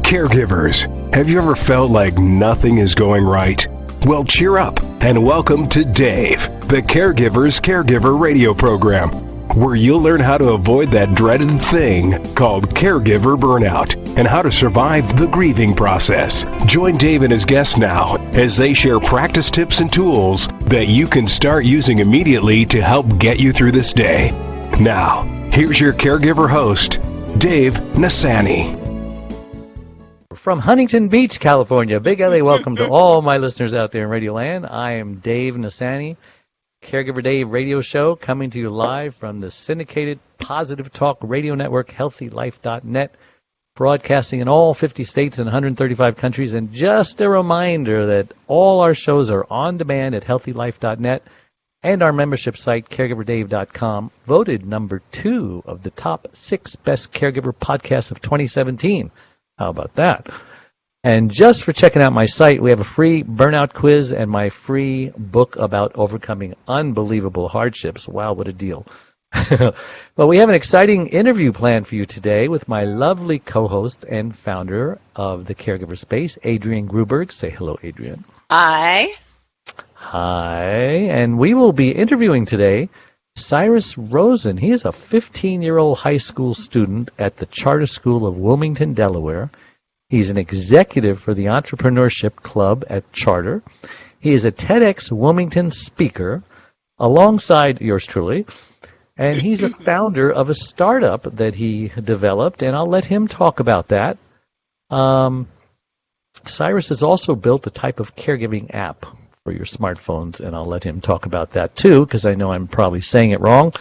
Caregivers, have you ever felt like nothing is going right? Well, cheer up and welcome to Dave, the Caregivers Caregiver radio program, where you'll learn how to avoid that dreaded thing called caregiver burnout and how to survive the grieving process. Join Dave and his guests now as they share practice tips and tools that you can start using immediately to help get you through this day. Now, here's your caregiver host, Dave Nassaney. From Huntington Beach, California, Big LA, welcome to all my listeners out there in Radio Land. I am Dave Nassaney, Caregiver Dave radio show, coming to you live from the syndicated positive talk radio network, healthylife.net, broadcasting in all 50 states and 135 countries. And just a reminder that all our shows are on demand at healthylife.net and our membership site, caregiverdave.com, voted number 2 of the top 6 best caregiver podcasts of 2017. How about that? And just for checking out my site, we have a free burnout quiz and my free book about overcoming unbelievable hardships. Wow, what a deal. Well, we have an exciting interview planned for you today with my lovely co-host and founder of the Caregiver Space, Adrienne Gruberg. Say hello, Adrienne. Hi. Hi. And we will be interviewing today Cyrus Rosen. He is a 15-year-old high school student at the Charter School of Wilmington, Delaware. He's an executive for the Entrepreneurship Club at Charter. He is a TEDx Wilmington speaker alongside yours truly, and he's a founder of a startup that he developed, and I'll let him talk about that. Cyrus has also built a type of caregiving app for your smartphones, and I'll let him talk about that too, because I know I'm probably saying it wrong,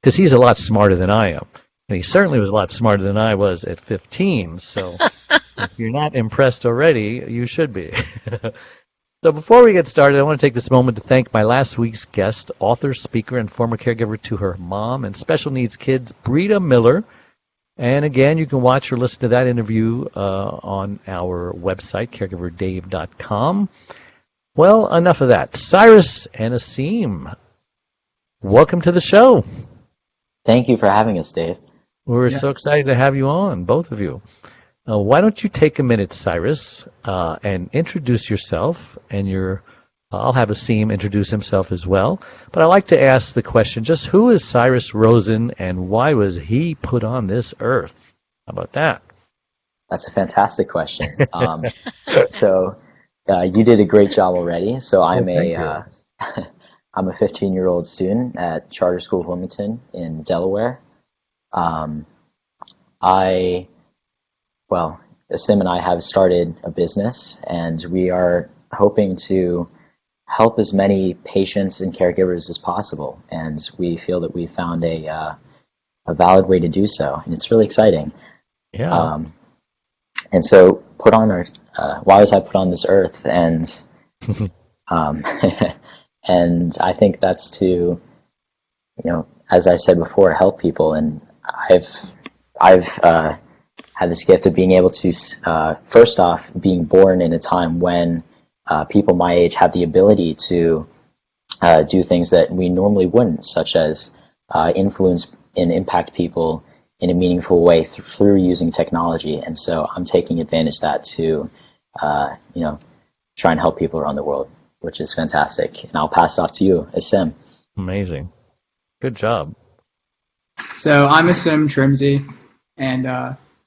because he's a lot smarter than I am. And he certainly was a lot smarter than I was at 15, so if you're not impressed already, you should be. So before we get started, I want to take this moment to thank my last week's guest, author, speaker, and former caregiver to her mom and special needs kids, Brita Miller. And again, you can watch or listen to that interview on our website, caregiverdave.com. Well, enough of that. Cyrus and Asim, welcome to the show. Thank you for having us, Dave. We're so excited to have you on, both of you. Why don't you take a minute, Cyrus, and introduce yourself, and I'll have Asim introduce himself as well. But I like to ask the question, just who is Cyrus Rosen, and why was he put on this earth? How about that? That's a fantastic question. You did a great job already. So I'm I'm a 15-year-old student at Charter School of Wilmington in Delaware. Asim and I have started a business, and we are hoping to help as many patients and caregivers as possible. And we feel that we found a valid way to do so, and it's really exciting. Yeah. And so why was I put on this earth? And and I think that's to, as I said before, help people. And I've had this gift of being able to, first off, being born in a time when people my age have the ability to do things that we normally wouldn't, such as influence and impact people in a meaningful way through using technology. And so I'm taking advantage of that to, try and help people around the world, which is fantastic. And I'll pass it off to you, Asim. Amazing. Good job. So I'm Asim Trimzi, and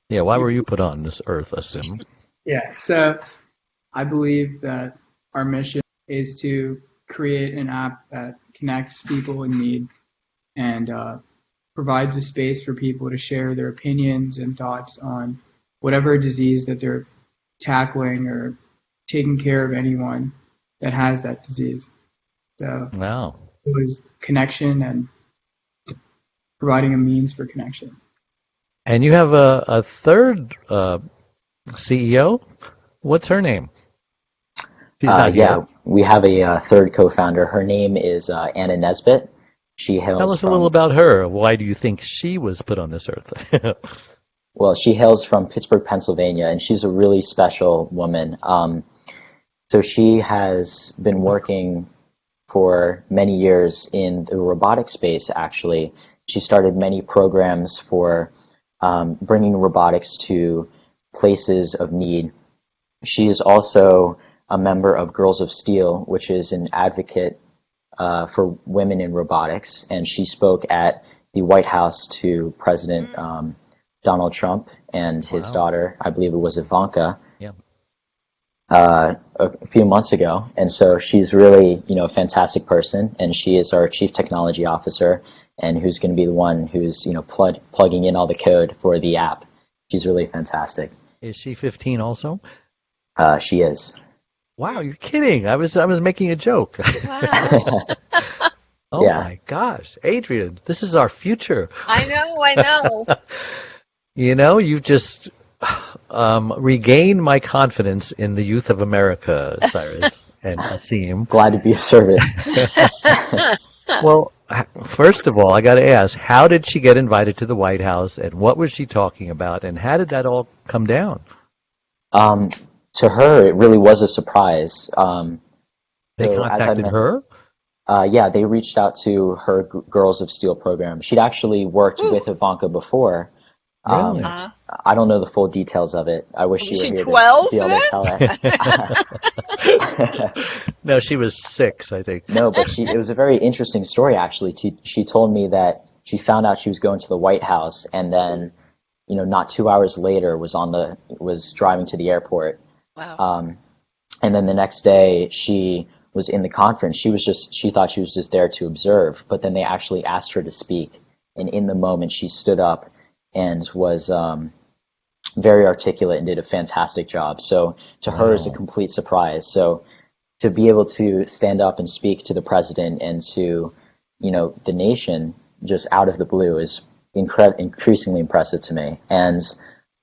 why were you put on this earth, Asim? So I believe that our mission is to create an app that connects people in need and provides a space for people to share their opinions and thoughts on whatever disease that they're tackling or taking care of anyone that has that disease. So wow. It was connection and providing a means for connection. And you have a third CEO? What's her name? She's not here. We have a third co-founder. Her name is Anna Nesbitt. Tell us a little about her. Why do you think she was put on this earth? Well, she hails from Pittsburgh, Pennsylvania, and she's a really special woman. So she has been working for many years in the robotic space, actually. She started many programs for bringing robotics to places of need. She is also a member of Girls of Steel, which is an advocate for women in robotics, and she spoke at the White House to President Donald Trump and his daughter, I believe it was Ivanka, a few months ago. And so she's really, a fantastic person, and she is our Chief Technology Officer, and who's going to be the one who's, plugging in all the code for the app. She's really fantastic. Is she 15 also? She is. Wow, you're kidding. I was making a joke. Wow. Oh my gosh. Adrienne, this is our future. I know. You've just regained my confidence in the youth of America, Cyrus and Asim. Glad to be of service. Well, first of all, I got to ask, how did she get invited to the White House, and what was she talking about, and how did that all come down? To her, it really was a surprise. They contacted her? Yeah, they reached out to her Girls of Steel program. She'd actually worked with Ivanka before. Really? I don't know the full details of it. I wish she were here 12 to be able to tell it. No, she was 6, I think. No, but it was a very interesting story, actually. She told me that she found out she was going to the White House, and then, not 2 hours later was driving to the airport. Wow. And then the next day she was in the conference. She thought she was just there to observe, but then they actually asked her to speak. And in the moment she stood up and was very articulate and did a fantastic job. So to her, it's a complete surprise. So to be able to stand up and speak to the president and to, the nation just out of the blue is increasingly impressive to me. And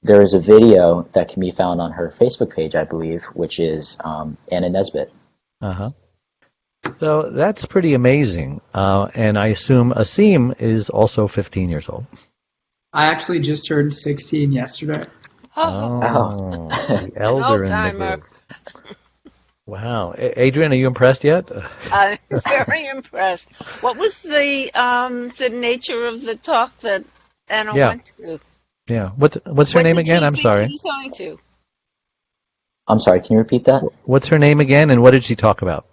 there is a video that can be found on her Facebook page, I believe, which is Anna Nesbitt. Uh-huh. So that's pretty amazing. And I assume Asim is also 15 years old. I actually just turned 16 yesterday. The elder in the Old-timer. group. Wow. Adrienne, are you impressed yet? I'm very impressed. What was the nature of the talk that Anna went to? Yeah. What's her name again? I'm sorry. She's going to? I'm sorry, can you repeat that? What's her name again, and what did she talk about?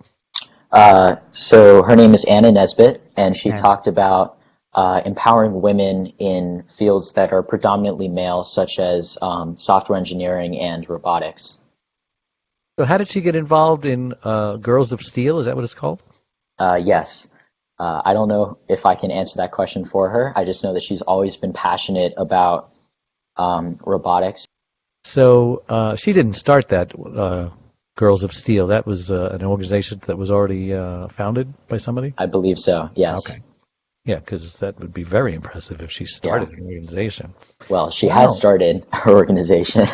So her name is Anna Nesbitt, and she talked about empowering women in fields that are predominantly male, such as software engineering and robotics. So how did she get involved in Girls of Steel? Is that what it's called? Yes. I don't know if I can answer that question for her. I just know that she's always been passionate about robotics. So she didn't start that Girls of Steel. That was an organization that was already founded by somebody? I believe so, yes. Okay. Yeah, because that would be very impressive if she started an organization. Well, she has started her organization.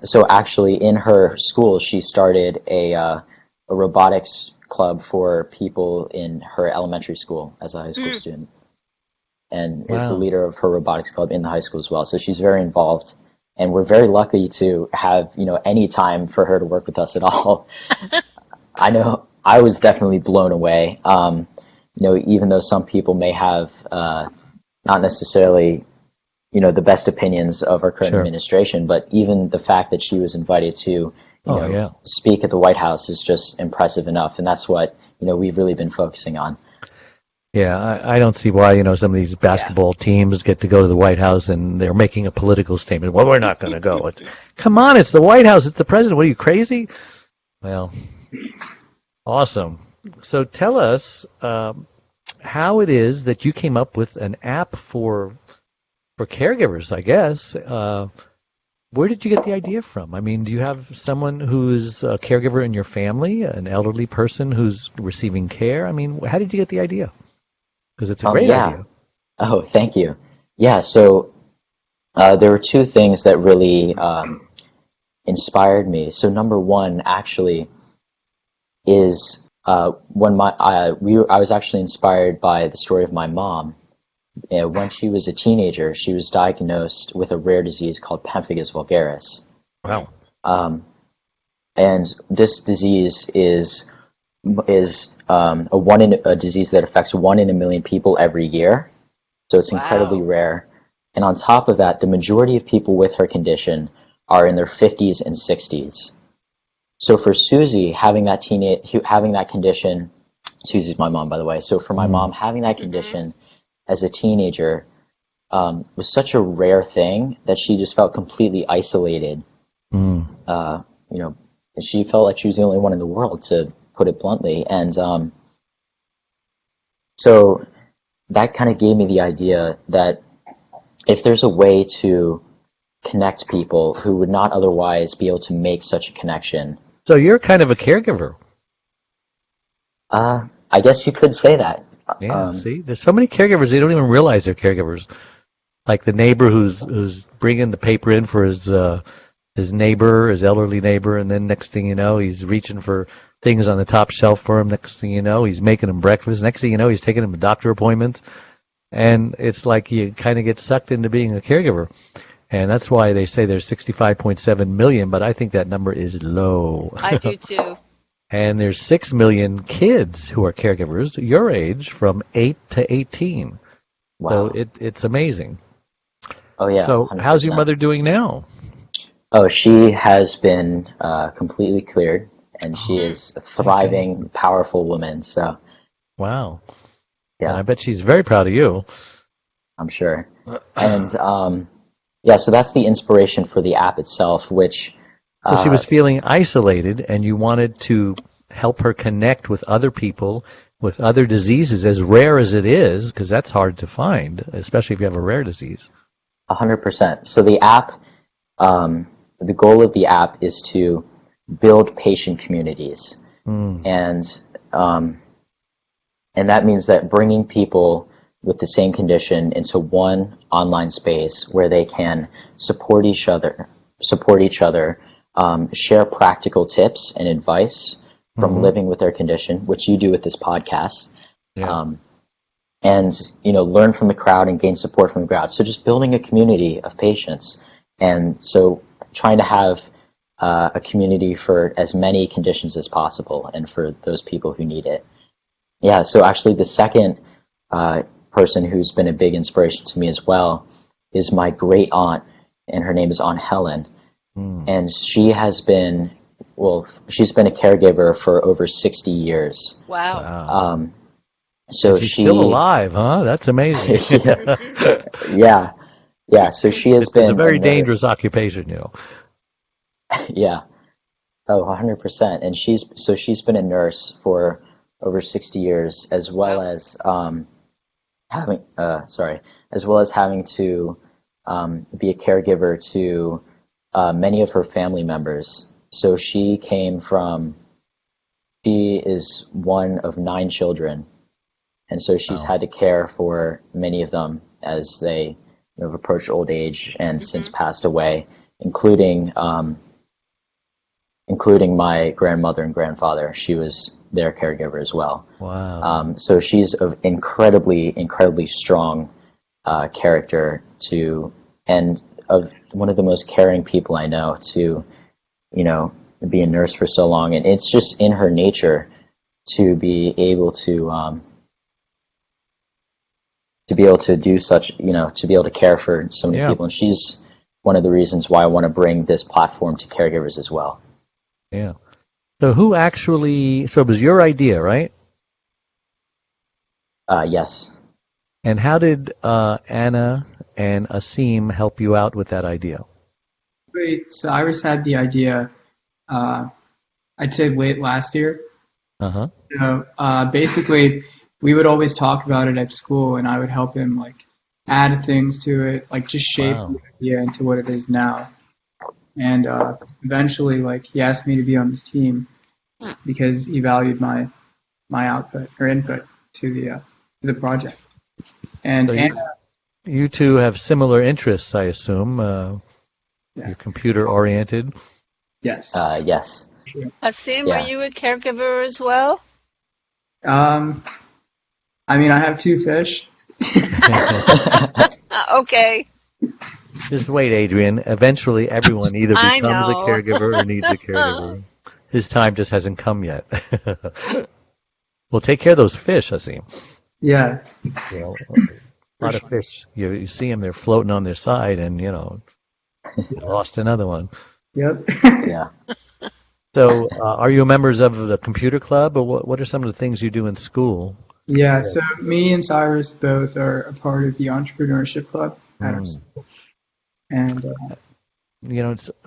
So actually, in her school, she started a robotics club for people in her elementary school as a high school student, and is the leader of her robotics club in the high school as well. So she's very involved, and we're very lucky to have any time for her to work with us at all. I know I was definitely blown away. Even though some people may have not necessarily the best opinions of our current administration, but even the fact that she was invited to speak at the White House is just impressive enough, and that's what we've really been focusing on. Yeah, I don't see why some of these basketball teams get to go to the White House and they're making a political statement. Well, we're not going to go. Come on, it's the White House. It's the president. What are you, crazy? Well, awesome. So tell us how it is that you came up with an app for caregivers, I guess. Where did you get the idea from? I mean, do you have someone who's a caregiver in your family, an elderly person who's receiving care? I mean, how did you get the idea? Because it's a great idea. Oh, thank you. Yeah, so there were two things that really inspired me. So number one, actually, is when I was actually inspired by the story of my mom. When she was a teenager, she was diagnosed with a rare disease called pemphigus vulgaris. Wow. And this disease is a disease that affects 1 in a million people every year. So it's incredibly rare. And on top of that, the majority of people with her condition are in their 50s and 60s. So for Susie, having that condition, Susie's my mom, by the way. So for my mom, having that condition as a teenager was such a rare thing that she just felt completely isolated. You know, she felt like she was the only one in the world, to put it bluntly. And so that kind of gave me the idea that if there's a way to connect people who would not otherwise be able to make such a connection. So you're kind of a caregiver. I guess you could say that. Yeah, see, there's so many caregivers, they don't even realize they're caregivers. Like the neighbor who's bringing the paper in for his neighbor, his elderly neighbor, and then next thing you know, he's reaching for things on the top shelf for him. Next thing you know, he's making him breakfast. Next thing you know, he's taking him to doctor appointments. And it's like you kind of get sucked into being a caregiver. And that's why they say there's 65.7 million, but I think that number is low. I do too. And there's 6 million kids who are caregivers your age from 8 to 18. Wow. So it's amazing. Oh, yeah. So 100%. how's your mother doing now? Oh, she has been completely cleared, and she is a thriving, powerful woman. So, wow. yeah. And I bet she's very proud of you. I'm sure. And, yeah, so that's the inspiration for the app itself, which... So she was feeling isolated, and you wanted to help her connect with other people with other diseases, as rare as it is, because that's hard to find, especially if you have a rare disease. 100%. So the app, the goal of the app is to build patient communities. And that means that bringing people with the same condition into one online space where they can support each other, share practical tips and advice from living with their condition, which you do with this podcast, and learn from the crowd and gain support from the crowd. So just building a community of patients, and so trying to have a community for as many conditions as possible, and for those people who need it. Yeah. So actually, the second person who's been a big inspiration to me as well is my great aunt, and her name is Aunt Helen. And she has been, she's been a caregiver for over 60 years. Wow. So she's still alive, huh? That's amazing. Yeah. So she has been. It's a very dangerous occupation, you know. Yeah. Oh, 100%. And she's been a nurse for over 60 years, as well as having to be a caregiver to many of her family members. So she is one of 9 children, and so she's had to care for many of them as they have approached old age and since passed away, including my grandmother and grandfather. She was their caregiver as well. Wow. So she's an incredibly strong character and of one of the most caring people I know, to, be a nurse for so long. And it's just in her nature to be able to do such, to be able to care for so many people. And she's one of the reasons why I want to bring this platform to caregivers as well. Yeah. So it was your idea, right? Yes. And how did Anna and Asim help you out with that idea? Cyrus had the idea, I'd say late last year. Uh-huh. So basically, we would always talk about it at school, and I would help him add things to it, just shape the idea into what it is now. And eventually, he asked me to be on his team because he valued my output or input to the project. And so Anna, you two have similar interests, I assume. You're computer-oriented. Yes. Yes. Asim, are you a caregiver as well? I have 2 fish. Okay. Just wait, Adrienne. Eventually, everyone either becomes a caregiver or needs a caregiver. His time just hasn't come yet. Well, take care of those fish, Asim. Yeah. A lot of fish. You see them, they're floating on their side, and you lost another one. Yep. Yeah. So, are you members of the computer club, or what are some of the things you do in school? Yeah, so me and Cyrus both are a part of the entrepreneurship club at our school. And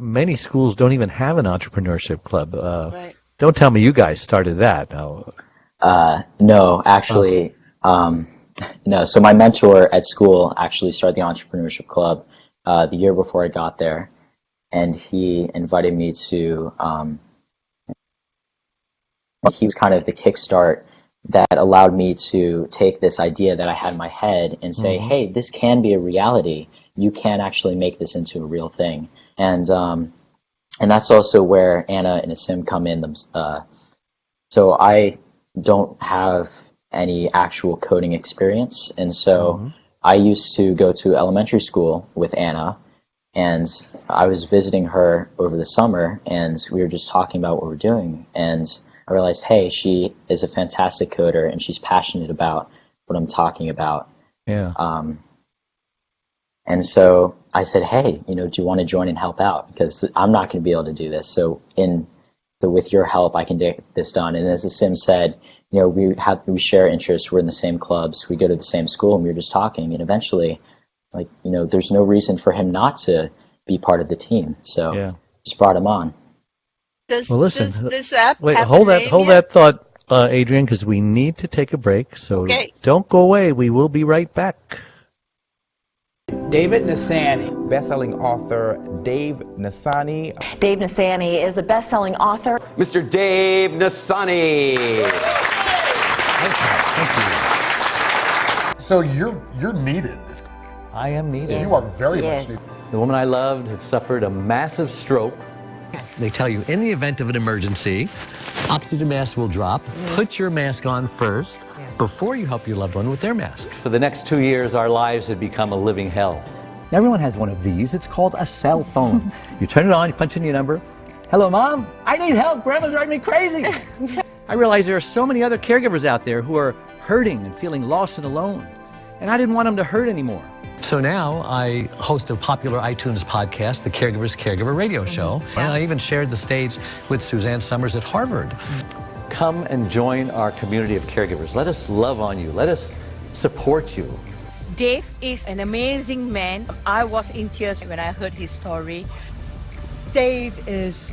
many schools don't even have an entrepreneurship club. Right. Don't tell me you guys started that. No. No, actually, no. So my mentor at school actually started the entrepreneurship club the year before I got there, and he invited me to. He was kind of the kickstart that allowed me to take this idea that I had in my head and say, hey, this can be a reality. You can actually make this into a real thing. And that's also where Anna and Asim come in. So I don't have any actual coding experience. And so I used to go to elementary school with Anna, and I was visiting her over the summer, and we were just talking about what we're doing. And I realized, hey, she is a fantastic coder, and she's passionate about what I'm talking about. Yeah. And so I said, hey, do you want to join and help out? Because I'm not going to be able to do this. So with your help, I can get this done. And as Asim said, we share interests. We're in the same clubs. We go to the same school, and we were just talking. And eventually, there's no reason for him not to be part of the team. So just brought him on. Does listen. this app Wait, have hold a name hold yet? that thought, Adrienne, because we need to take a break. So don't go away. We will be right back. David Nassaney. Best-selling author Dave Nassaney. Dave Nassaney is a best-selling author. Mr. Dave Nassaney. Thank you. So you're needed. I am needed. You are very much needed. The woman I loved had suffered a massive stroke. Yes. They tell you in the event of an emergency, oxygen mask will drop. Put your mask on first before you help your loved one with their mask. For the next 2 years, our lives had become a living hell. Everyone has one of these. It's called a cell phone. You turn it on, you punch in your number. Hello, Mom. I need help. Grandma's driving me crazy. I realize there are so many other caregivers out there who are hurting and feeling lost and alone. And I didn't want them to hurt anymore. So now I host a popular iTunes podcast, the Caregivers Caregiver Radio Show. And I even shared the stage with Suzanne Summers at Harvard. Come and join our community of caregivers. Let us love on you. Let us support you. Dave is an amazing man. I was in tears when I heard his story. Dave is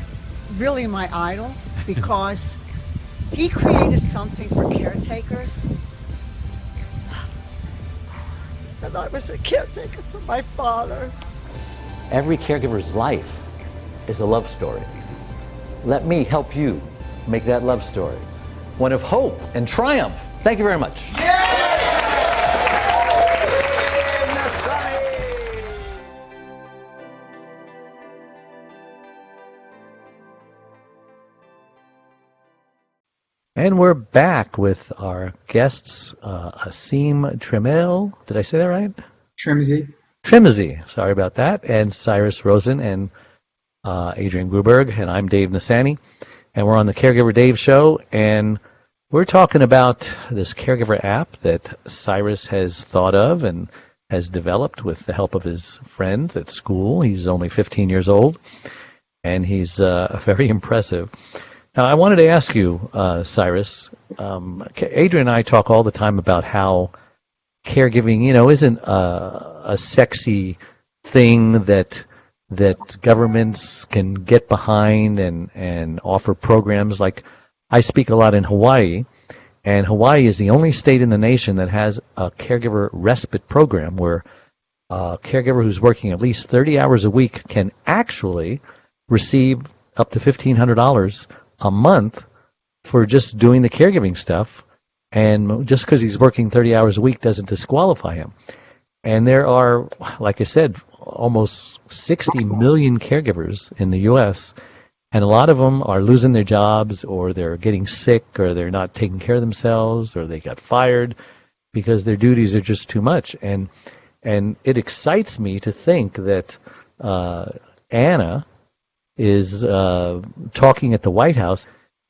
really my idol because he created something for caretakers. And I was a caretaker for my father. Every caregiver's life is a love story. Let me help you make that love story one of hope and triumph. Thank you very much. And we're back with our guests, Asim Trimzi. Did I say that right? Trimzi. Sorry about that. And Cyrus Rosen and Adrienne Gruberg. And I'm Dave Nassaney. And we're on the Caregiver Dave Show. And we're talking about this Caregiver app that Cyrus has thought of and has developed with the help of his friends at school. He's only 15 years old. And he's very impressive. Now, I wanted to ask you, Cyrus, Adrienne and I talk all the time about how caregiving, isn't a sexy thing that governments can get behind and offer programs. Like, I speak a lot in Hawaii, and Hawaii is the only state in the nation that has a caregiver respite program where a caregiver who's working at least 30 hours a week can actually receive up to $1,500 a month for just doing the caregiving stuff, and just because he's working 30 hours a week doesn't disqualify him. And there are, like I said, almost 60 million caregivers in the U.S., and a lot of them are losing their jobs, or they're getting sick, or they're not taking care of themselves, or they got fired because their duties are just too much. And it excites me to think that Anna is talking at the White House,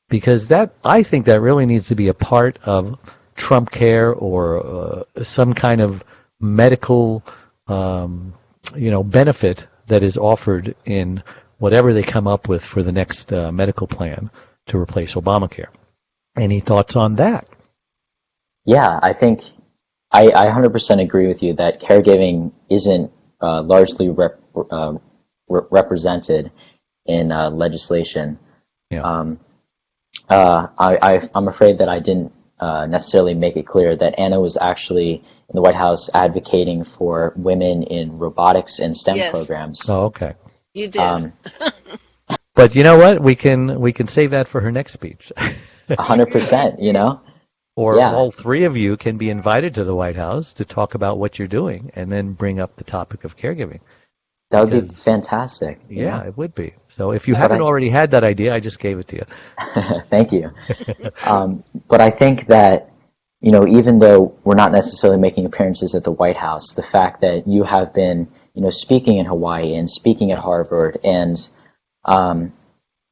because I think that really needs to be a part of Trump Care or some kind of medical, benefit that is offered in whatever they come up with for the next medical plan to replace Obamacare. Any thoughts on that? Yeah, I think I 100% agree with you that caregiving isn't largely represented in legislation. Yeah. I'm afraid that I didn't necessarily make it clear that Anna was actually in the White House advocating for women in robotics and STEM programs. Oh, okay. You did. But you know what? We can save that for her next speech. 100%, Or Yeah. all three of you can be invited to the White House to talk about what you're doing and then bring up the topic of caregiving. That would be fantastic. Yeah, it would be. So if you haven't already had that idea, I just gave it to you. Thank you. But I think that, even though we're not necessarily making appearances at the White House, the fact that you have been, speaking in Hawaii and speaking at Harvard, and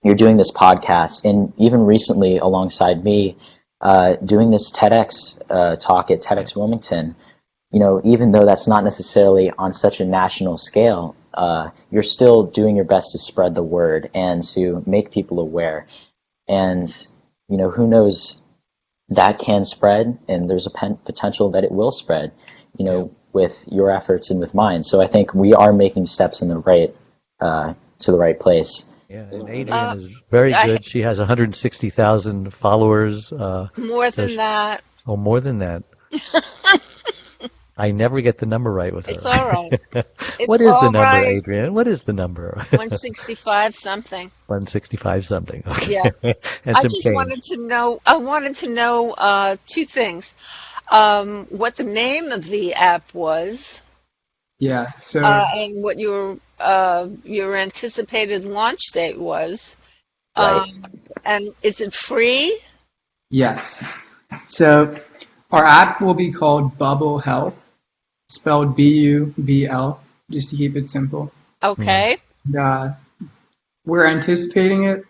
you're doing this podcast, and even recently alongside me, doing this TEDx talk at TEDx Wilmington, even though that's not necessarily on such a national scale, you're still doing your best to spread the word and to make people aware. And, who knows, that can spread, and there's a potential that it will spread, with your efforts and with mine. So I think we are making steps in the right, to the right place. Yeah, and Adrienne is very good. She has 160,000 followers. More than that. Oh, more than that. I never get the number right with her. It's all right. What is the number, Adrienne? What is the number? 165 something. 165 something. Okay. Yeah. And I some just change. wanted to know two things. What the name of the app was. Yeah. So. And what your anticipated launch date was. Right. And is it free? Yes. So our app will be called Bubble Health, spelled BUBL, just to keep it simple. Okay. We're anticipating it.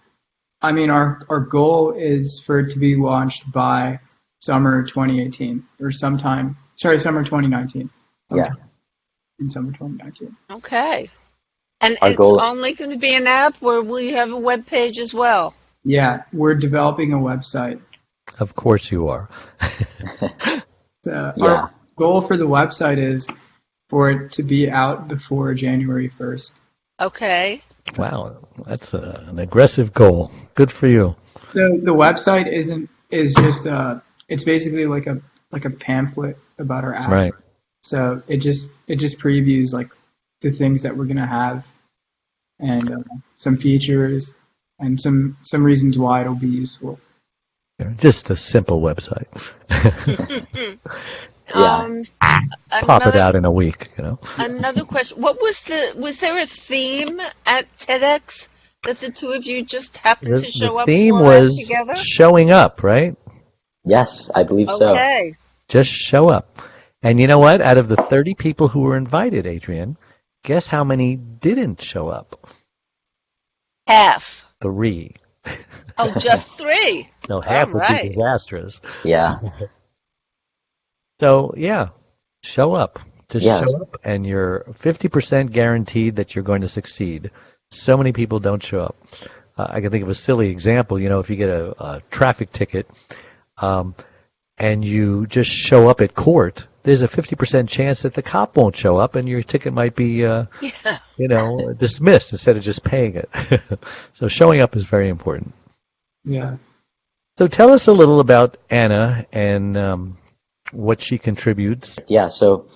I mean, our goal is for it to be launched by summer 2018 or summer 2019. Yeah. In summer 2019. Okay. And Our it's goal- only going to be an app, or will you have a web page as well? Yeah, we're developing a website. Of course you are. Our goal for the website is for it to be out before January 1st. Okay. Wow, that's an aggressive goal. Good for you. So the website it's basically like a pamphlet about our app. Right. So it just previews like the things that we're gonna have, and some features and some reasons why it'll be useful. Just a simple website. Pop it out in a week, Another question. Was there a theme at TEDx that the two of you just happened to show up for The theme was together? showing up, right? Yes, I believe so. Okay. Just show up. And you know what? Out of the 30 people who were invited, Adrienne, guess how many didn't show up? Half. 3. Oh, just 3. No, half All would right. be disastrous. Yeah. So, yeah, show up. Just Yes. show up, and you're 50% guaranteed that you're going to succeed. So many people don't show up. I can think of a silly example. If you get a traffic ticket and you just show up at court, there's a 50% chance that the cop won't show up, and your ticket might be, dismissed instead of just paying it. So showing up is very important. Yeah. So tell us a little about Anna and what she contributes. Yeah, so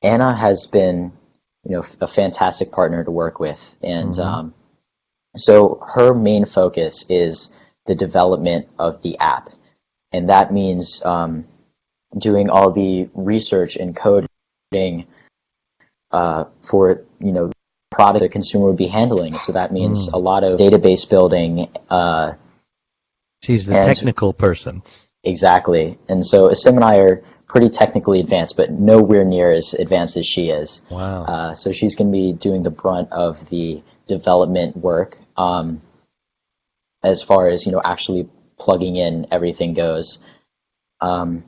Anna has been, a fantastic partner to work with. And so her main focus is the development of the app. And that means doing all the research and coding for, product the consumer would be handling. So that means a lot of database building. She's the technical person. Exactly. And so Asim and I are pretty technically advanced, but nowhere near as advanced as she is. Wow. So she's going to be doing the brunt of the development work as far as, actually plugging in everything goes. Asim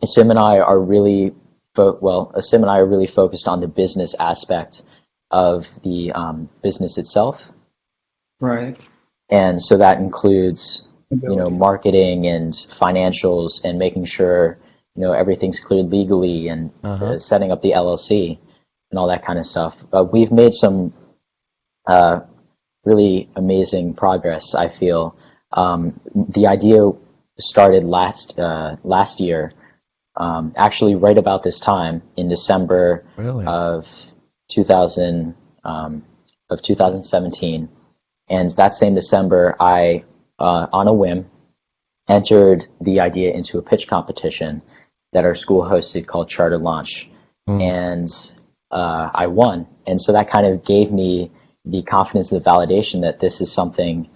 and I are really Asim and I are really focused on the business aspect of the business itself. Right. And so that includes, marketing and financials and making sure, everything's cleared legally and setting up the LLC and all that kind of stuff. We've made some really amazing progress, I feel. The idea started last year, actually right about this time in December of 2017. And that same December, I, on a whim, entered the idea into a pitch competition that our school hosted called Charter Launch. And I won. And so that kind of gave me the confidence and the validation that this is something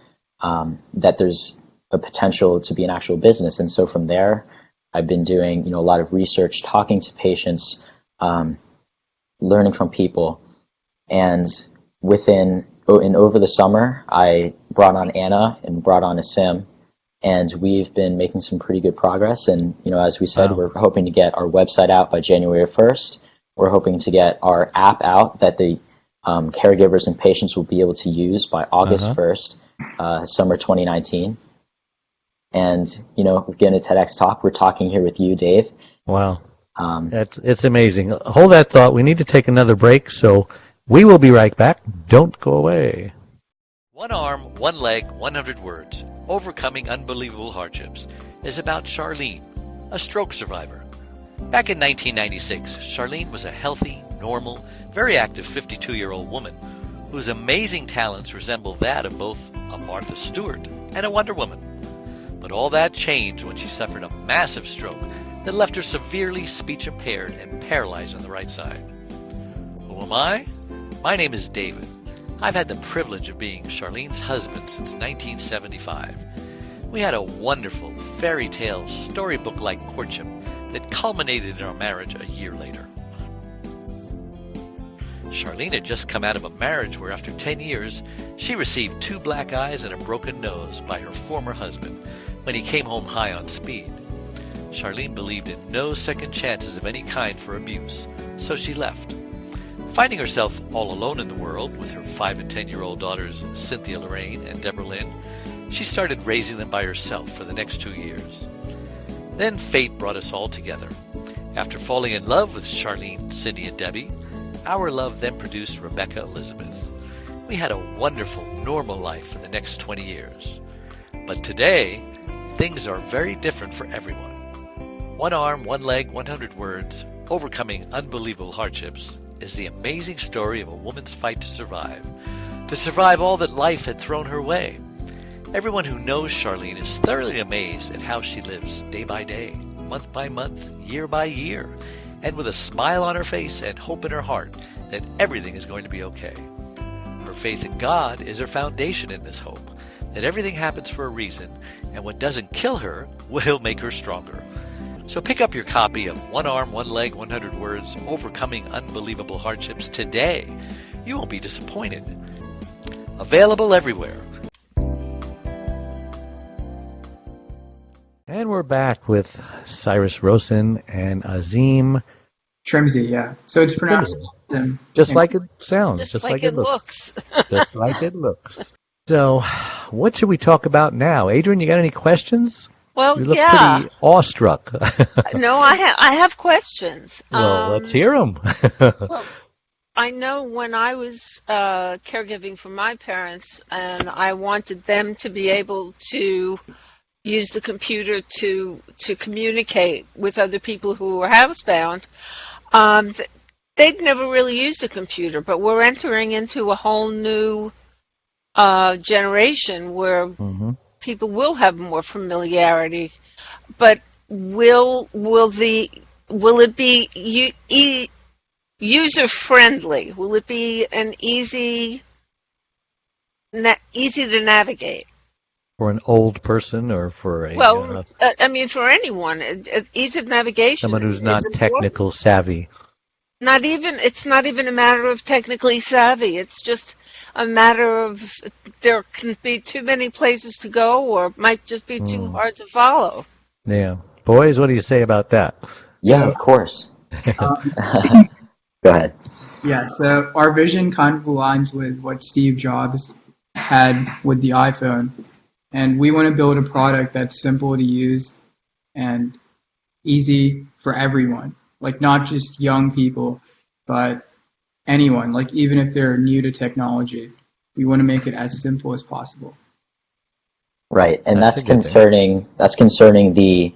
that there's a potential to be an actual business. And so from there, I've been doing, a lot of research, talking to patients, learning from people. And over the summer, I brought on Anna and brought on Asim, and we've been making some pretty good progress. And, as we said, we're hoping to get our website out by January 1st. We're hoping to get our app out that the caregivers and patients will be able to use by August 1st, summer 2019. And, again, at TEDx Talk, we're talking here with you, Dave. Wow. It's amazing. Hold that thought. We need to take another break, so we will be right back. Don't go away. One Arm, One Leg, 100 Words, Overcoming Unbelievable Hardships is about Charlene, a stroke survivor. Back in 1996, Charlene was a healthy, normal, very active 52-year-old woman whose amazing talents resemble that of both a Martha Stewart and a Wonder Woman. But all that changed when she suffered a massive stroke that left her severely speech impaired and paralyzed on the right side. Who am I? My name is David. I've had the privilege of being Charlene's husband since 1975. We had a wonderful fairy tale storybook-like courtship that culminated in our marriage a year later. Charlene had just come out of a marriage where after 10 years, she received 2 black eyes and a broken nose by her former husband when he came home high on speed. Charlene believed in no second chances of any kind for abuse, so she left. Finding herself all alone in the world with her 5 and 10-year-old daughters Cynthia Lorraine and Deborah Lynn, she started raising them by herself for the next 2 years. Then fate brought us all together. After falling in love with Charlene, Cindy, and Debbie, our love then produced Rebecca Elizabeth. We had a wonderful, normal life for the next 20 years. But today, things are very different for everyone. One Arm, One Leg, 100 Words, Overcoming Unbelievable Hardships is the amazing story of a woman's fight to survive all that life had thrown her way. Everyone who knows Charlene is thoroughly amazed at how she lives day by day, month by month, year by year, and with a smile on her face and hope in her heart that everything is going to be okay. Her faith in God is her foundation in this hope, that everything happens for a reason, and what doesn't kill her will make her stronger. So pick up your copy of One Arm, One Leg, 100 Words, Overcoming Unbelievable Hardships today. You won't be disappointed. Available everywhere. And we're back with Cyrus Rosen and Asim Trimzi, yeah. So it's pronounced just like it sounds, just like it looks. Just like it looks. So, what should we talk about now? Adrienne, you got any questions? Well, you look yeah. pretty awestruck. No, I have questions. Well, let's hear them. Well, I know when I was caregiving for my parents, and I wanted them to be able to use the computer to communicate with other people who were housebound. They'd never really used a computer, but we're entering into a whole new generation where people will have more familiarity. But will it be user friendly? Will it be an easy to navigate? For an old person or for a... I mean, for anyone. Ease of navigation. Someone who's not technical savvy. It's not even a matter of technically savvy. It's just a matter of there can be too many places to go, or it might just be too hard to follow. Yeah. Boys, what do you say about that? Yeah, of course. Go ahead. Yeah, so our vision kind of aligns with what Steve Jobs had with the iPhone. And we want to build a product that's simple to use and easy for everyone. Like not just young people, but anyone. Like even if they're new to technology, we want to make it as simple as possible. Right, and that's concerning. That's concerning the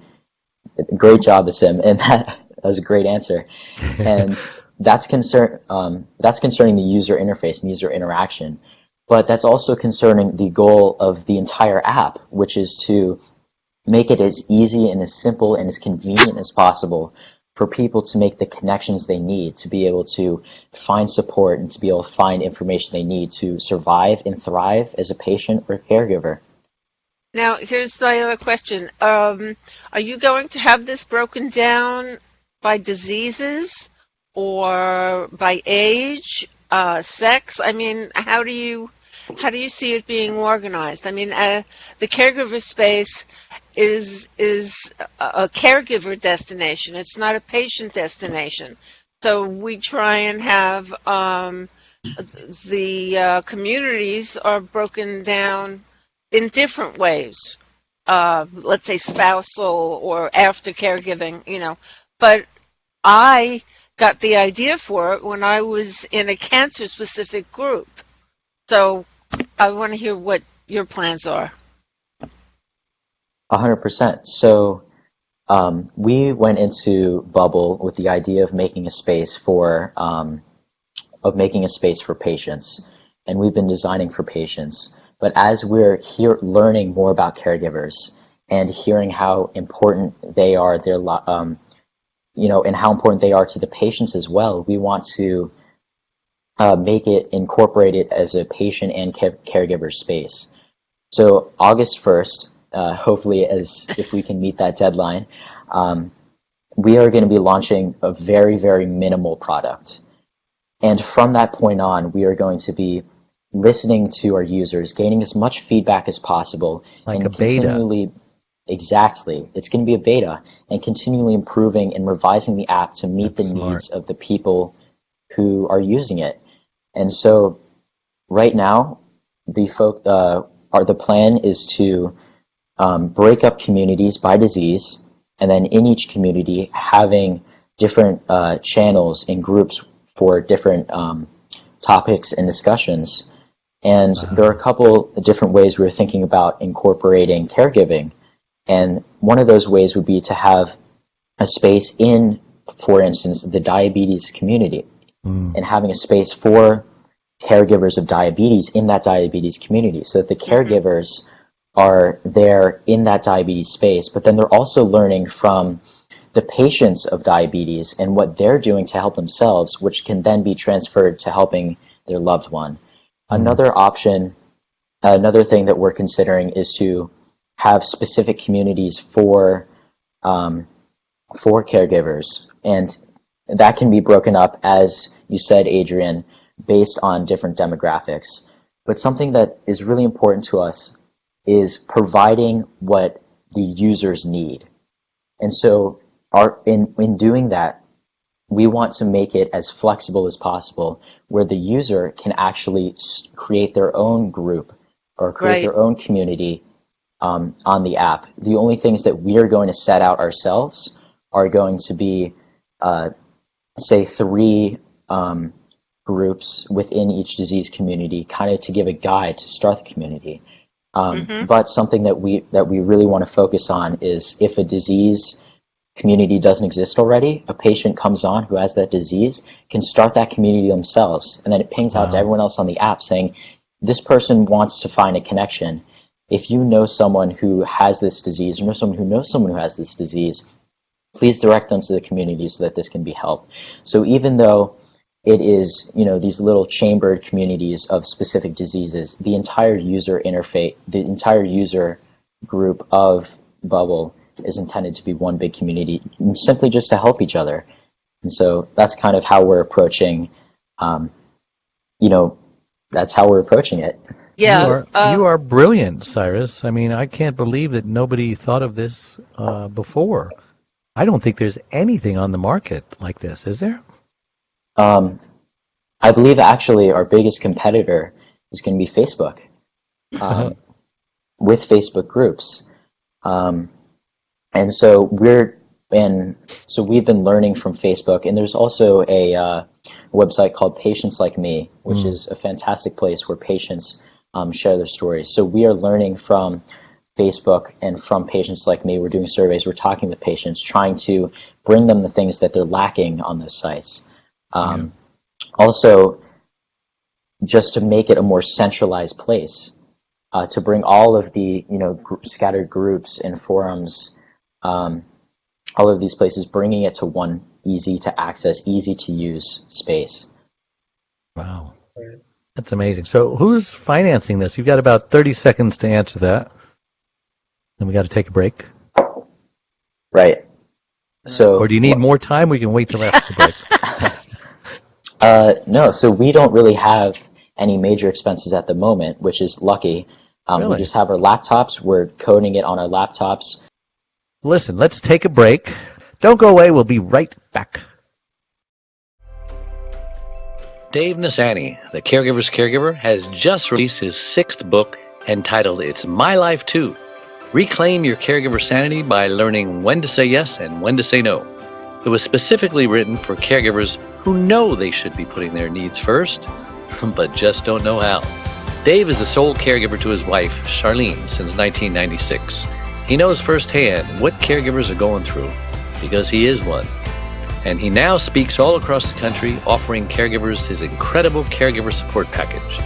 great job, Asim, and that was a great answer. And that's concerning the user interface and user interaction. But that's also concerning the goal of the entire app, which is to make it as easy and as simple and as convenient as possible for people to make the connections they need, to be able to find support and to be able to find information they need to survive and thrive as a patient or caregiver. Now, here's my other question. Are you going to have this broken down by diseases or by age, sex? I mean, how do you see it being organized? I mean, the caregiver space is a caregiver destination. It's not a patient destination. So we try and have the communities are broken down in different ways. Let's say spousal or after caregiving, you know. But I got the idea for it when I was in a cancer-specific group. So I want to hear what your plans are. 100%. So we went into Bubble with the idea of making a space for patients, and we've been designing for patients. But as we're here learning more about caregivers and hearing how important they are, and how important they are to the patients as well, we want to incorporate it as a patient and caregiver space. So August 1st, hopefully if we can meet that deadline, we are going to be launching a very, very minimal product. And from that point on, we are going to be listening to our users, gaining as much feedback as possible. Like and a beta. Exactly. It's going to be a beta, and continually improving and revising the app to meet the needs of the people who are using it. And so right now, the plan is to break up communities by disease, and then in each community having different channels and groups for different topics and discussions. And there are a couple of different ways we were thinking about incorporating caregiving. And one of those ways would be to have a space in, for instance, the diabetes community, and having a space for caregivers of diabetes in that diabetes community, so that the caregivers are there in that diabetes space, but then they're also learning from the patients of diabetes and what they're doing to help themselves, which can then be transferred to helping their loved one. Another option, another thing that we're considering is to have specific communities for caregivers, and that can be broken up, as you said, Adrienne, based on different demographics. But something that is really important to us is providing what the users need. And so in doing that, we want to make it as flexible as possible, where the user can actually create their own group or create their own community on the app. The only things that we are going to set out ourselves are going to be, say, 3 groups within each disease community, kind of to give a guide to start the community. But something that we really want to focus on is, if a disease community doesn't exist already, a patient comes on who has that disease, can start that community themselves, and then it pings out to everyone else on the app saying, this person wants to find a connection. If you know someone who has this disease, or know someone who knows someone who has this disease, please direct them to the community so that this can be helped. So even though it is, these little chambered communities of specific diseases, the entire user interface, the entire user group of Bubble is intended to be one big community, simply just to help each other. And so that's kind of how we're approaching, that's how we're approaching it. Yeah, you are brilliant, Cyrus. I mean, I can't believe that nobody thought of this before. I don't think there's anything on the market like this, is there? I believe actually our biggest competitor is going to be Facebook, with Facebook groups. And so we've been learning from Facebook, and there's also a website called Patients Like Me, which is a fantastic place where patients share their stories. So we are learning from Facebook and from Patients Like Me. We're doing surveys, we're talking with patients, trying to bring them the things that they're lacking on those sites. Also, just to make it a more centralized place, to bring all of the scattered groups and forums, all of these places, bringing it to one easy to access, easy to use space. Wow. That's amazing. So who's financing this? You've got about 30 seconds to answer that. Then we got to take a break. Right. So, or do you need more time? We can wait till after the break. No, so we don't really have any major expenses at the moment, which is lucky. Really? We just have our laptops. We're coding it on our laptops. Listen, let's take a break. Don't go away. We'll be right back. Dave Nassaney, the Caregiver's Caregiver, has just released his 6th book entitled It's My Life Too. Reclaim your caregiver sanity by learning when to say yes and when to say no. It was specifically written for caregivers who know they should be putting their needs first, but just don't know how. Dave is the sole caregiver to his wife, Charlene, since 1996. He knows firsthand what caregivers are going through, because he is one. And he now speaks all across the country, offering caregivers his incredible caregiver support package.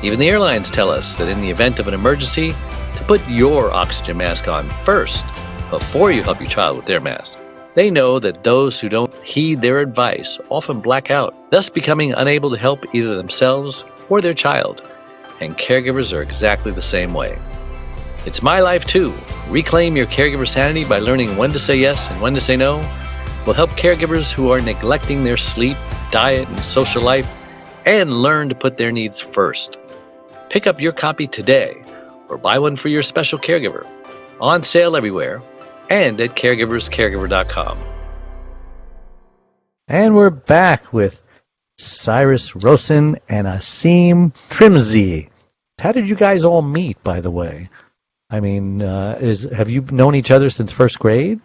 Even the airlines tell us that in the event of an emergency, to put your oxygen mask on first, before you help your child with their mask. They know that those who don't heed their advice often black out, thus becoming unable to help either themselves or their child. And caregivers are exactly the same way. It's My Life Too. Reclaim your caregiver sanity by learning when to say yes and when to say no. Will help caregivers who are neglecting their sleep, diet, and social life, and learn to put their needs first. Pick up your copy today, or buy one for your special caregiver. On sale everywhere, and at caregiverscaregiver.com. And we're back with Cyrus Rosen and Asim Trimzi. How did you guys all meet, by the way? I mean, have you known each other since first grade?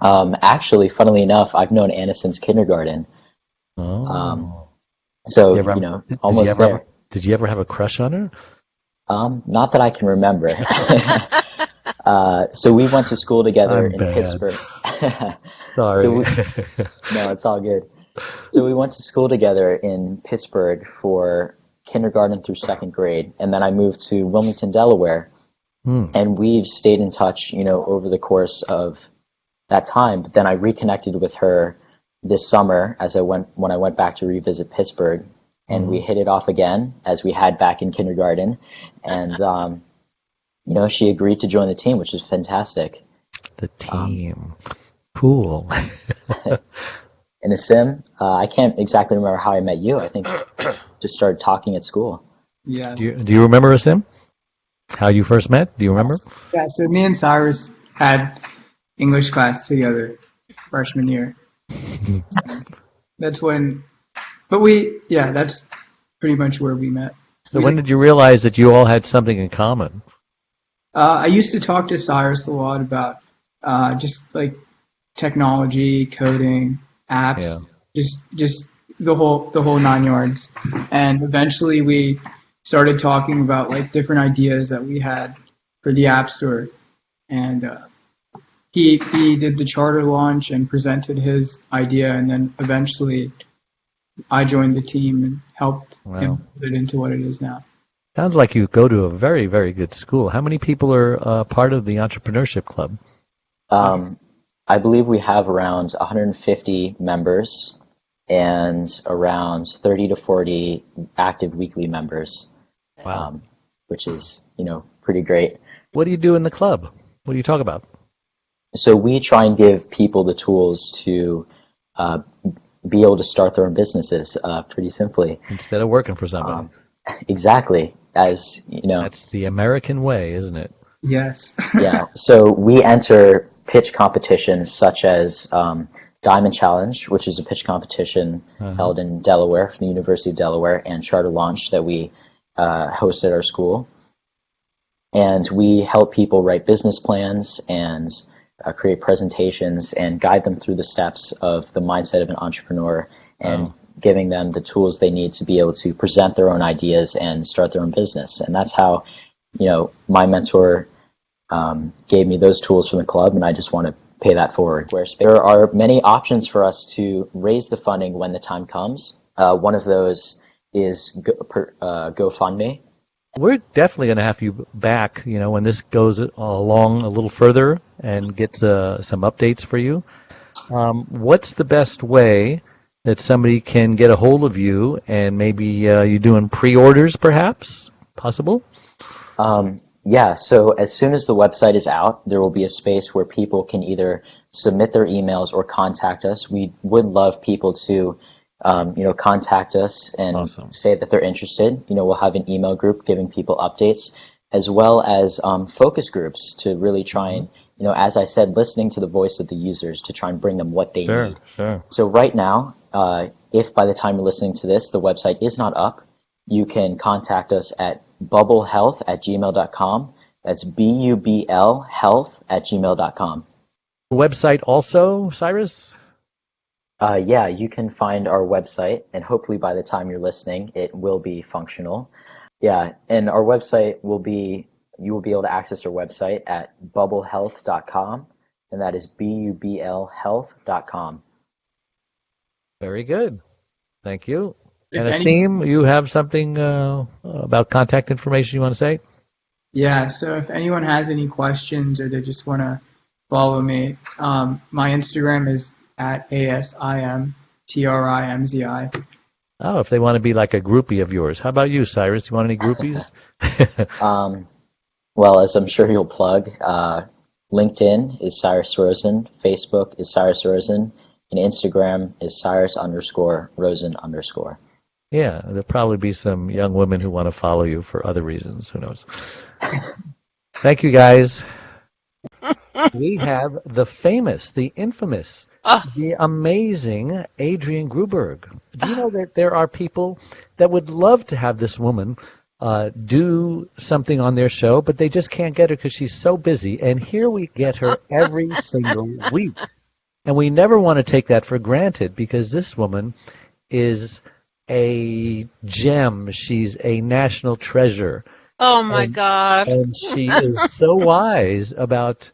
Actually, funnily enough, I've known Anna since kindergarten. Oh. So, almost there. Did you ever have a crush on her? Not that I can remember. So we went to school together in Pittsburgh. Sorry. No, it's all good. So we went to school together in Pittsburgh for kindergarten through 2nd grade, and then I moved to Wilmington, Delaware, and we've stayed in touch, over the course of that time. But then I reconnected with her this summer when I went back to revisit Pittsburgh, and we hit it off again as we had back in kindergarten, and she agreed to join the team, which is fantastic. The team. Cool. And Asim, I can't exactly remember how I met you. I think just started talking at school. Yeah. Do you remember Asim? How you first met? Do you remember? Yeah, so me and Cyrus had English class together freshman year. That's when, that's pretty much where we met. So when did you realize that you all had something in common? I used to talk to Cyrus a lot about just like technology, coding, apps, just the whole 9 yards. And eventually we started talking about like different ideas that we had for the App Store. And he did the charter launch and presented his idea, and then eventually I joined the team and helped him put it into what it is now. Sounds like you go to a very, very good school. How many people are part of the entrepreneurship club? I believe we have around 150 members and around 30 to 40 active weekly members. Wow. Which is, pretty great. What do you do in the club? What do you talk about? So we try and give people the tools to be able to start their own businesses, pretty simply. Instead of working for somebody. Exactly. That's the American way, isn't it? Yes. Yeah. So we enter pitch competitions such as Diamond Challenge, which is a pitch competition held in Delaware, from the University of Delaware, and Charter Launch that we host at our school. And we help people write business plans and create presentations and guide them through the steps of the mindset of an entrepreneur and giving them the tools they need to be able to present their own ideas and start their own business. And that's how, my mentor gave me those tools from the club, and I just want to pay that forward. There are many options for us to raise the funding when the time comes. One of those is GoFundMe. We're definitely going to have you back, when this goes along a little further and gets some updates for you. What's the best way that somebody can get a hold of you, and maybe you doing pre-orders, perhaps? Possible? Yeah, so as soon as the website is out, there will be a space where people can either submit their emails or contact us. We would love people to contact us and say that they're interested. We'll have an email group giving people updates, as well as focus groups to really try and, as I said, listening to the voice of the users to try and bring them what they need. Sure. So right now, if by the time you're listening to this, the website is not up, you can contact us at bubblehealth@gmail.com. That's bublhealth@gmail.com. Website also, Cyrus? Yeah, you can find our website, and hopefully by the time you're listening, it will be functional. Yeah, and our website you will be able to access our website at bubblehealth.com, and that is bublhealth.com. Very good. Thank you. And Asim, you have something about contact information you want to say? Yeah, so if anyone has any questions or they just want to follow me, my Instagram is at ASIMTRIMZI. Oh, if they want to be like a groupie of yours. How about you, Cyrus? You want any groupies? Well, as I'm sure you'll plug, LinkedIn is Cyrus Rosen, Facebook is Cyrus Rosen, and Instagram is Cyrus_Rosen_. Yeah, there'll probably be some young women who want to follow you for other reasons. Who knows? Thank you, guys. We have the famous, the infamous, the amazing Adrienne Gruberg. Do you know that there are people that would love to have this woman do something on their show, but they just can't get her because she's so busy. And here we get her every single week. And we never want to take that for granted, because this woman is a gem. She's a national treasure. Oh, my God. And she is so wise about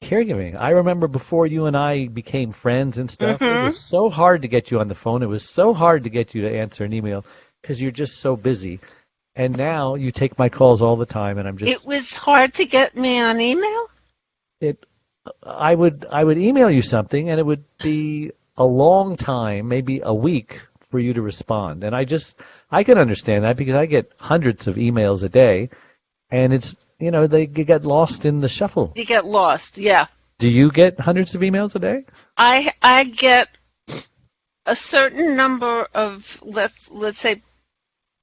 caregiving. I remember before you and I became friends and stuff, it was so hard to get you on the phone. It was so hard to get you to answer an email because you're just so busy. And now you take my calls all the time, and I'm just... It was hard to get me on email? I would email you something, and it would be a long time, maybe a week, for you to respond. And I can understand that, because I get hundreds of emails a day, and it's, they get lost in the shuffle. You get lost, yeah. Do you get hundreds of emails a day? I get a certain number of, let's say,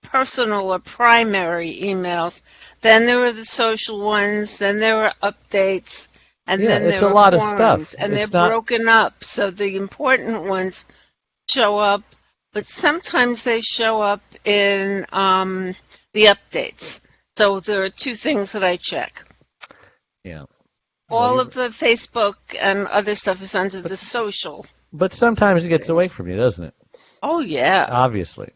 personal or primary emails. Then there are the social ones, then there are updates, and then there are a lot forums, of stuff. And they're broken up, so the important ones show up, but sometimes they show up in the updates. So there are two things that I check. Yeah. All of the Facebook and other stuff is under the social. But sometimes it gets away from you, doesn't it? Oh, yeah. Obviously.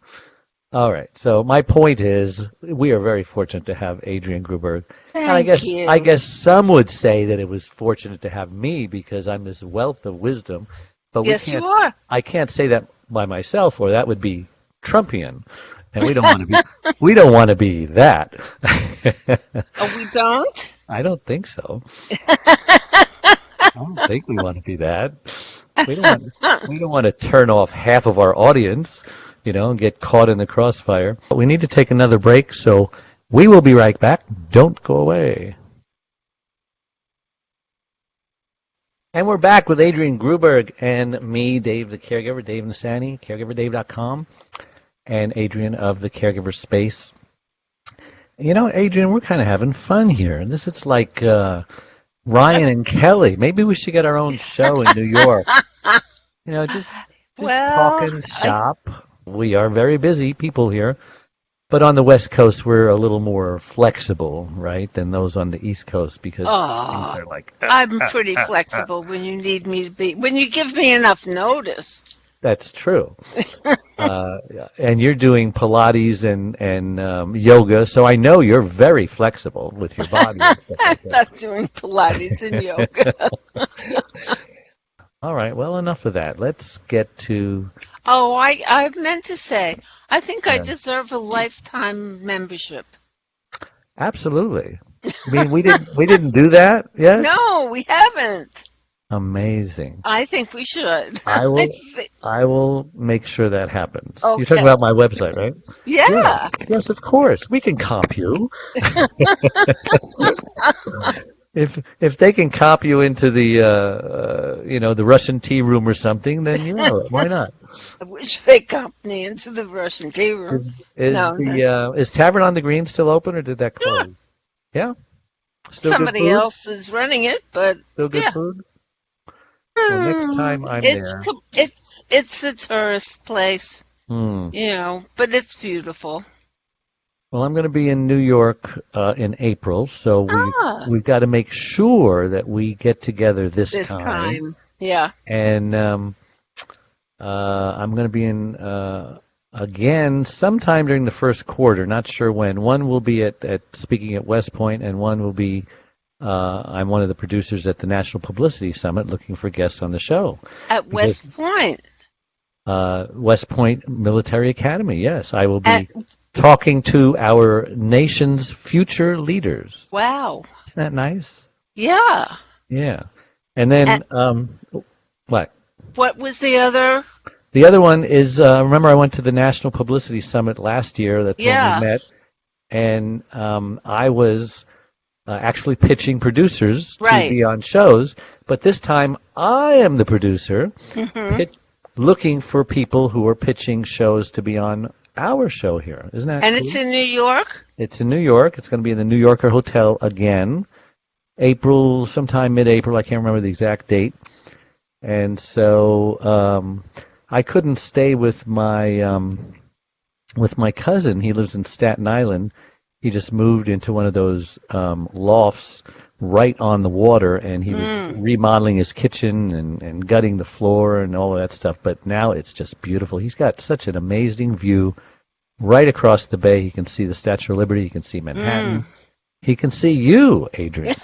All right. So my point is, we are very fortunate to have Adrienne Gruberg. Thank you. I guess some would say that it was fortunate to have me, because I'm this wealth of wisdom. But yes, you are. I can't say that by myself, or that would be Trumpian, and we don't want to be. We don't want to be that. Oh, we don't? I don't think so. I don't think we want to be that. We don't want to turn off half of our audience, and get caught in the crossfire. But we need to take another break, so we will be right back. Don't go away. And we're back with Adrienne Gruberg and me, Dave the Caregiver, Dave Nassaney, caregiverdave.com, and Adrienne of the Caregiver Space. Adrienne, we're kind of having fun here. It's like Ryan and Kelly. Maybe we should get our own show in New York. Just talking shop. We are very busy people here. But on the West Coast, we're a little more flexible, right, than those on the East Coast because things are like... I'm pretty flexible when you need me to be. When you give me enough notice. That's true. And you're doing Pilates and yoga, so I know you're very flexible with your body and stuff like I'm not doing Pilates and yoga. All right, well, enough of that. Let's get to... Oh, I meant to say, I think I deserve a lifetime membership. Absolutely. I mean, we didn't do that yet? No, we haven't. Amazing. I think we should. I will make sure that happens. Okay. You're talking about my website, right? Yeah. Yes, of course. We can comp you. If they can cop you into the the Russian tea room or something, then why not? I wish they copped me into the Russian tea room. Is Tavern on the Green still open, or did that close? Yeah. Still somebody else is running it, but still good food. Well, next time I'm there. It's a tourist place, but it's beautiful. Well, I'm going to be in New York in April, so we've got to make sure that we get together this time. Yeah. And I'm going to be in again sometime during the first quarter. Not sure when. One will be at speaking at West Point, and one will be. I'm one of the producers at the National Publicity Summit, looking for guests on the show. At West Point. West Point Military Academy. Yes, I will be. Talking to our nation's future leaders. Wow. Isn't that nice? Yeah. Yeah. And then, what? What was the other? The other one is, remember I went to the National Publicity Summit last year. That's when we met. And I was actually pitching producers to be on shows. But this time, I am the producer looking for people who are pitching shows to be on our show here. Isn't that cool? It's in New York? It's in New York. It's going to be in the New Yorker Hotel again. Sometime mid-April. I can't remember the exact date. And so I couldn't stay with my cousin. He lives in Staten Island. He just moved into one of those lofts right on the water, and he was remodeling his kitchen and gutting the floor and all of that stuff. But now it's just beautiful. He's got such an amazing view right across the bay. He can see the Statue of Liberty. He can see Manhattan. He can see you, Adrienne,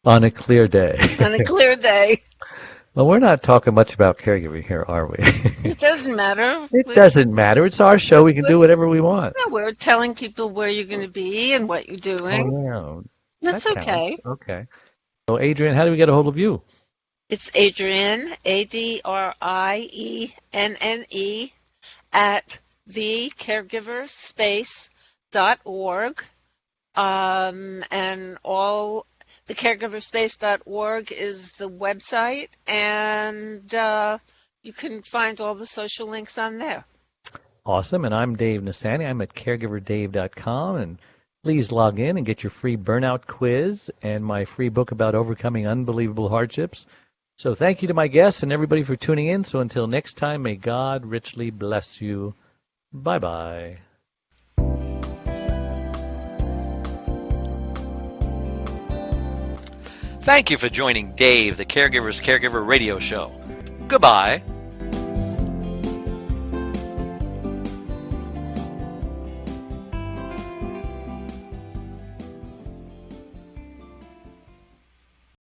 on a clear day. On a clear day. Well, we're not talking much about caregiving here, are we? It doesn't matter. It doesn't matter. It's our show. We can do whatever we want. No, we're telling people where you're going to be and what you're doing. Oh, yeah. That's okay. Okay. So, Adrienne, how do we get a hold of you? It's Adrienne, Adrienne, at thecaregiverspace.org. And all thecaregiverspace.org is the website, and you can find all the social links on there. Awesome. And I'm Dave Nassaney. I'm at caregiverdave.com, and please log in and get your free burnout quiz and my free book about overcoming unbelievable hardships. So thank you to my guests and everybody for tuning in. So until next time, may God richly bless you. Bye-bye. Thank you for joining Dave, the Caregiver's Caregiver radio show. Goodbye.